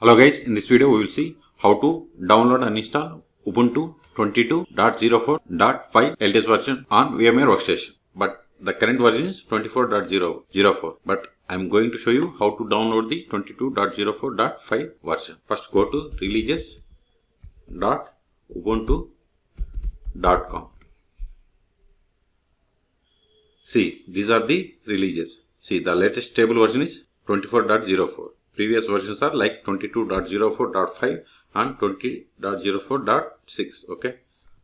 Hello guys, in this video we will see how to download and install Ubuntu 22.04.5 LTS version on VMware Workstation. But the current version is 24.0.04. But I am going to show you how to download the 22.04.5 version. First go to releases.ubuntu.com. See, these are the releases. See, the latest stable version is 24.04. Previous versions are like 22.04.5 and 20.04.6. Okay.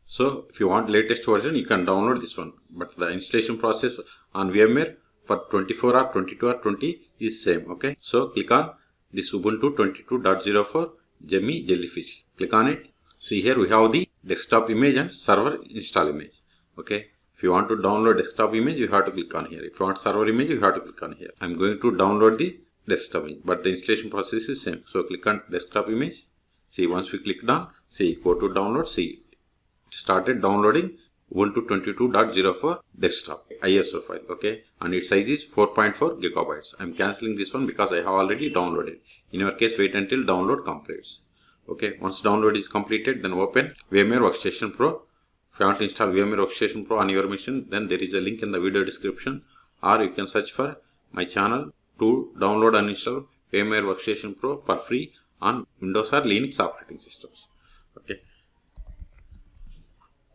So if you want latest version, you can download this one. But the installation process on VMware for 24 or 22 or 20 is same. Okay. So click on this Ubuntu 22.04 Gemmy Jellyfish. Click on it. See, here we have the desktop image and server install image. Okay. If you want to download desktop image, you have to click on here. If you want server image, you have to click on here. I am going to download the desktop image, but the installation process is same. So click on desktop image. See, once we click on, see, go to download. See, it started downloading Ubuntu 22.04 desktop ISO file. Okay, and its size is 4.4 gigabytes. I am cancelling this one because I have already downloaded. In your case, wait until download completes. Okay, once download is completed, then open VMware Workstation Pro. If you want to install VMware Workstation Pro on your machine, then there is a link in the video description, or you can search for my channel to download and install VMware Workstation Pro for free on Windows or Linux operating systems. Okay.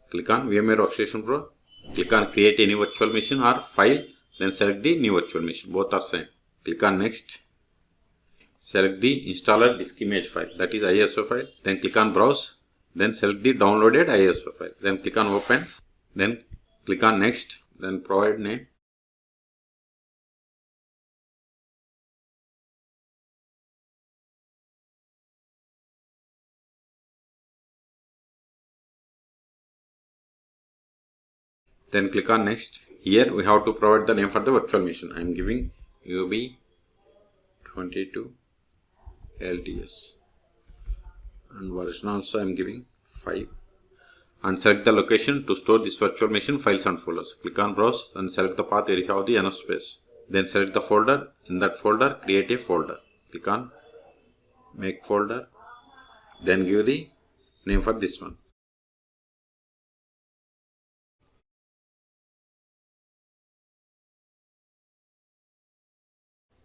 Click on VMware Workstation Pro. Click on create a new virtual machine or file. Then select the new virtual machine. Both are same. Click on next. Select the installer disk image file, that is ISO file. Then click on browse. Then select the downloaded ISO file. Then click on open. Then click on next. Then provide name. Then click on next. Here we have to provide the name for the virtual machine. I am giving UB22 LTS. And version also I am giving 5. And select the location to store this virtual machine files and folders. Click on browse and select the path where you have the enough space. Then select the folder. In that folder, create a folder. Click on make folder. Then give the name for this one.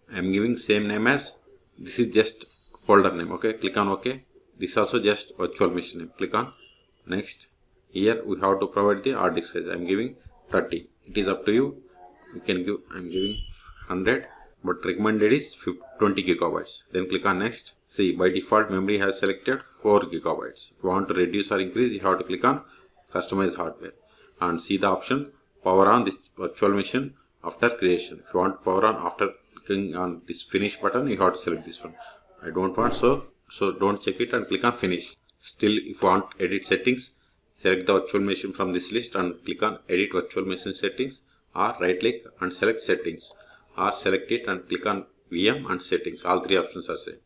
I am giving same name as this is just folder name. Okay, click on OK. This is also just virtual machine name. Click on next. Here we have to provide the hard disk size. I am giving 30. It is up to you. You can give. I am giving 100, but recommended is 20 gigabytes. Then click on next. See, by default memory has selected 4 gigabytes. If you want to reduce or increase, you have to click on customize hardware and see the option power on this virtual machine after creation. If you want power on after clicking on this finish button, you have to select this one. I don't want, so don't check it and click on finish. Still, if you want edit settings, select the virtual machine from this list and click on edit virtual machine settings, or right click and select settings, or select it and click on VM and settings. All three options are same.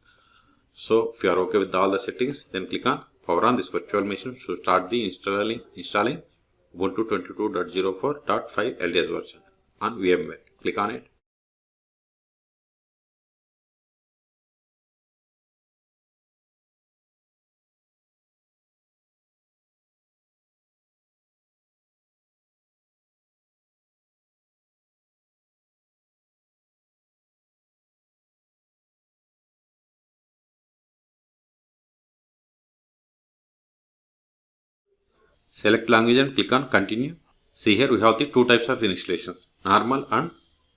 So if you are okay with all the settings, then click on power on this virtual machine to start the installing Ubuntu 22.04.5 LTS version on VMware. Click on it. Select language and click on continue. See, here we have the two types of installations, normal and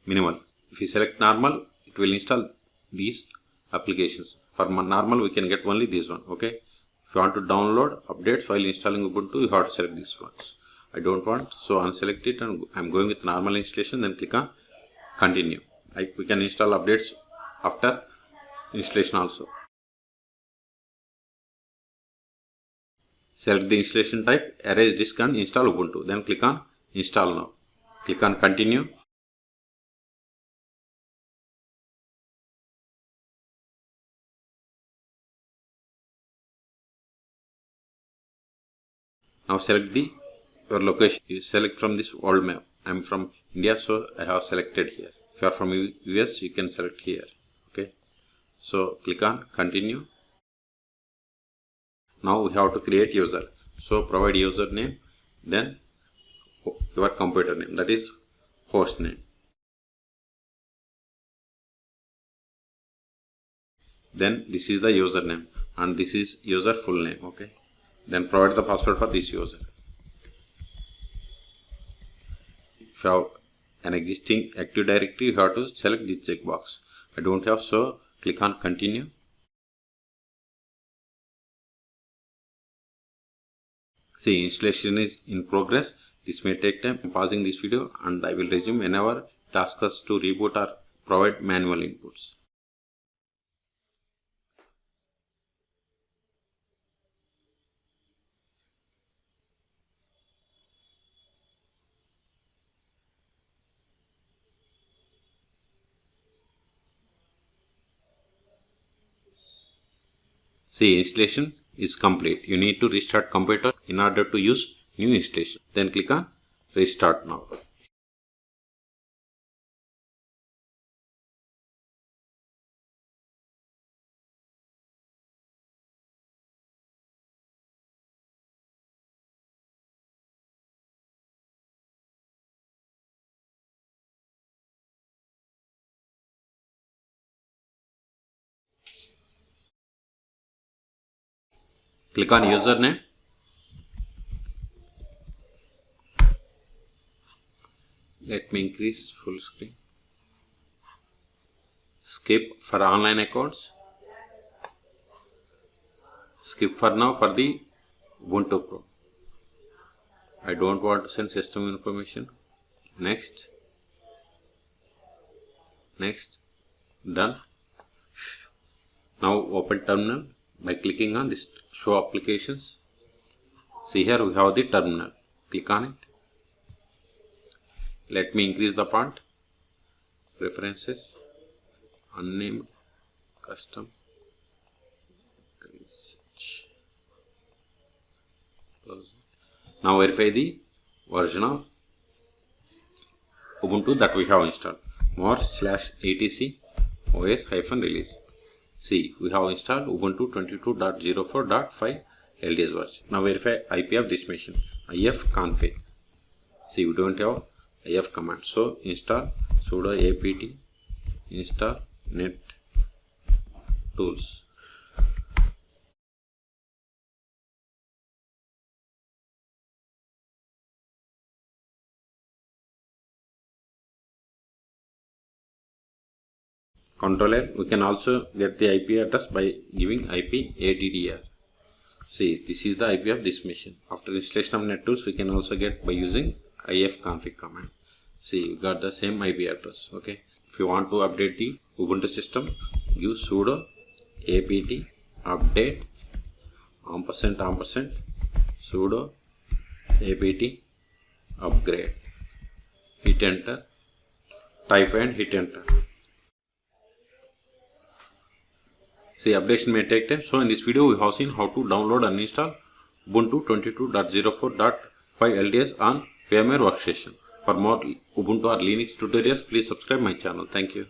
minimal. If you select normal, it will install these applications. For normal, we can get only this one. Okay. If you want to download updates while installing Ubuntu, you have to select these ones. I don't want, so unselect it and I am going with normal installation. Then click on continue. We can install updates after installation also. Select the installation type, erase disk and install Ubuntu. Then click on install now. Click on continue. Now select your location. You select from this world map. I am from India, so I have selected here. If you are from US, you can select here. Okay. So click on continue. Now we have to create user. So provide username, then your computer name, that is host name. Then this is the username and this is user full name. Okay. Then provide the password for this user. If you have an existing active directory, you have to select this checkbox. I don't have, so click on continue. See, installation is in progress. This may take time. I'm pausing this video and I will resume whenever it asks us to reboot or provide manual inputs. See, installation is complete. You need to restart computer in order to use new installation. Then click on restart now. Click on username. Let me increase full screen. Skip for online accounts. Skip for now for the Ubuntu Pro. I don't want to send system information. Next. Next. Done. Now open terminal by clicking on this show applications. See, here we have the terminal. Click on it. Let me increase the font. Preferences. Unnamed. Custom. Research. Close. Now verify the version of Ubuntu that we have installed. more/etc os-release. See, we have installed Ubuntu 22.04.5 LTS version. Now verify IP of this machine. ifconfig. See, we don't have if command. So install sudo apt install net tools. Controller, we can also get the IP address by giving IP addr. See, this is the IP of this machine. After installation of NetTools, we can also get by using ifconfig command. See, we got the same IP address. Okay. If you want to update the Ubuntu system, use sudo apt update && sudo apt upgrade. Hit enter. Type and hit enter. See, updation may take time. So in this video we have seen how to download and install Ubuntu 22.04.5 LTS on VMware Workstation. For more Ubuntu or Linux tutorials, please subscribe my channel. Thank you.